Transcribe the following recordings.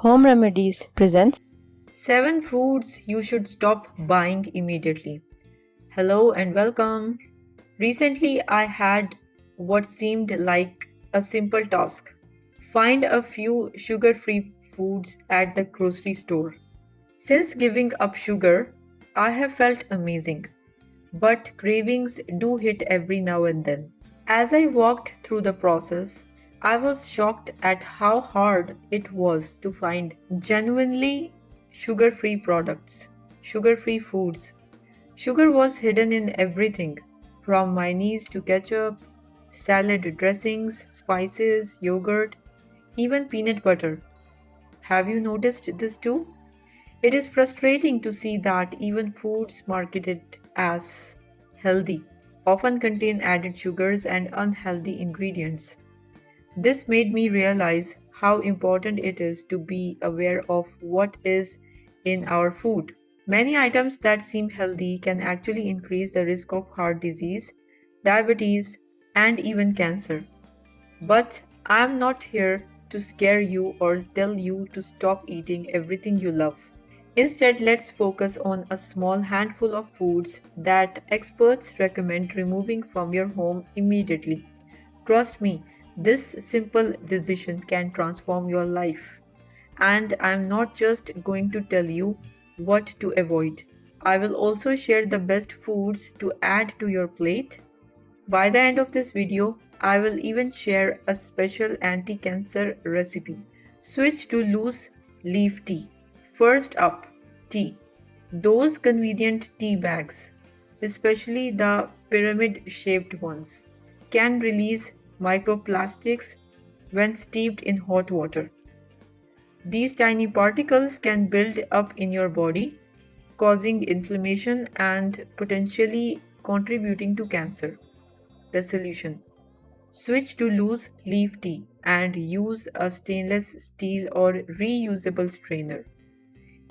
Home Remedies presents 7 foods you should stop buying immediately. Hello and welcome. Recently, I had what seemed like a simple task: find a few sugar free foods at the grocery store. Since giving up sugar, I have felt amazing, but cravings do hit every now and then. As I walked through the process, I was shocked at how hard it was to find genuinely sugar free products, sugar free foods. Sugar was hidden in everything from mayonnaise to ketchup, salad dressings, spices, yogurt, even peanut butter. Have you noticed this too? It is frustrating to see that even foods marketed as healthy often contain added sugars and unhealthy ingredients. This made me realize how important it is to be aware of what is in our food. Many items that seem healthy can actually increase the risk of heart disease, diabetes, and even cancer. But I'm not here to scare you or tell you to stop eating everything you love. Instead, let's focus on a small handful of foods that experts recommend removing from your home immediately. Trust me, this simple decision can transform your life. And I'm not just going to tell you what to avoid. I will also share the best foods to add to your plate. By the end of this video, I will even share a special anti-cancer recipe. Switch to loose leaf tea. First up, tea. Those convenient tea bags, especially the pyramid shaped ones, can release microplastics when steeped in hot water. These tiny particles can build up in your body, causing inflammation and potentially contributing to cancer. The solution: switch to loose leaf tea and use a stainless steel or reusable strainer.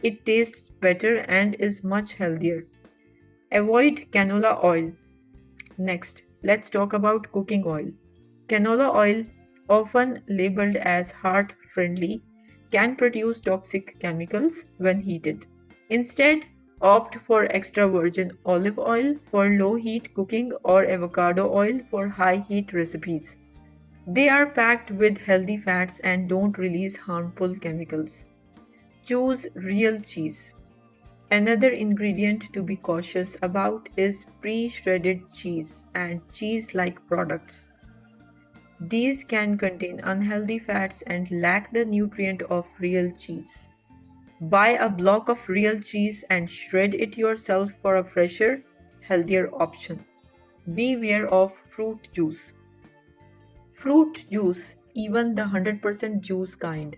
It tastes better and is much healthier. Avoid canola oil. Next, let's talk about cooking oil. Canola oil, often labeled as heart friendly, can produce toxic chemicals when heated. Instead, opt for extra virgin olive oil for low heat cooking or avocado oil for high heat recipes. They are packed with healthy fats and don't release harmful chemicals. Choose real cheese. Another ingredient to be cautious about is pre-shredded cheese and cheese-like products. These can contain unhealthy fats and lack the nutrient of real cheese. Buy a block of real cheese and shred it yourself for a fresher, healthier option. Beware of fruit juice. Fruit juice, even the 100% juice kind,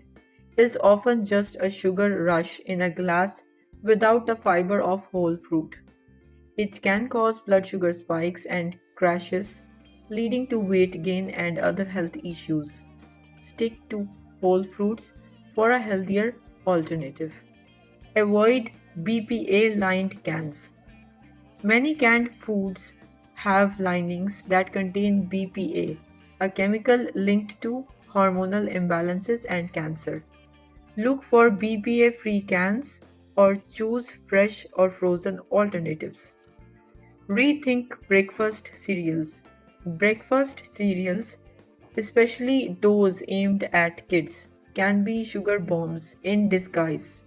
is often just a sugar rush in a glass without the fiber of whole fruit. It can cause blood sugar spikes and crashes, leading to weight gain and other health issues. Stick to whole fruits for a healthier alternative. Avoid BPA-lined cans. Many canned foods have linings that contain BPA, a chemical linked to hormonal imbalances and cancer. Look for BPA-free cans or choose fresh or frozen alternatives. Rethink breakfast cereals. Breakfast cereals, especially those aimed at kids, can be sugar bombs in disguise.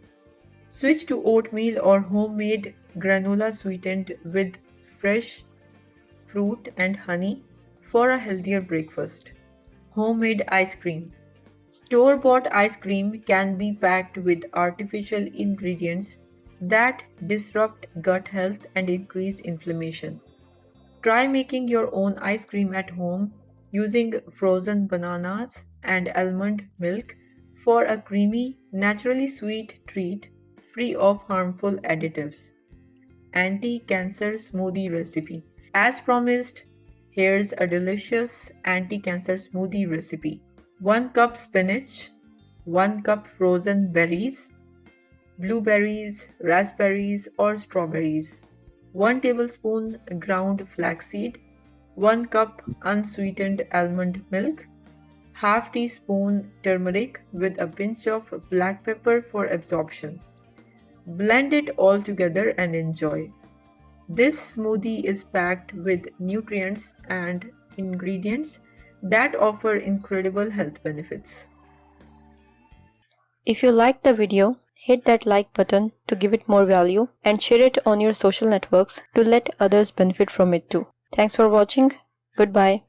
Switch to oatmeal or homemade granola sweetened with fresh fruit and honey for a healthier breakfast. Homemade ice cream. Store bought ice cream can be packed with artificial ingredients that disrupt gut health and increase inflammation. Try making your own ice cream at home using frozen bananas and almond milk for a creamy, naturally sweet treat free of harmful additives. Anti-cancer smoothie recipe. As promised, here's a delicious anti-cancer smoothie recipe. 1 cup spinach, 1 cup frozen berries, blueberries, raspberries, or strawberries, 1 tablespoon ground flaxseed, 1 cup unsweetened almond milk, half teaspoon turmeric with a pinch of black pepper for absorption. Blend it all together and enjoy. This smoothie is packed with nutrients and ingredients that offer incredible health benefits. If you liked the video, hit that like button to give it more value and share it on your social networks to let others benefit from it too. Thanks for watching. Goodbye.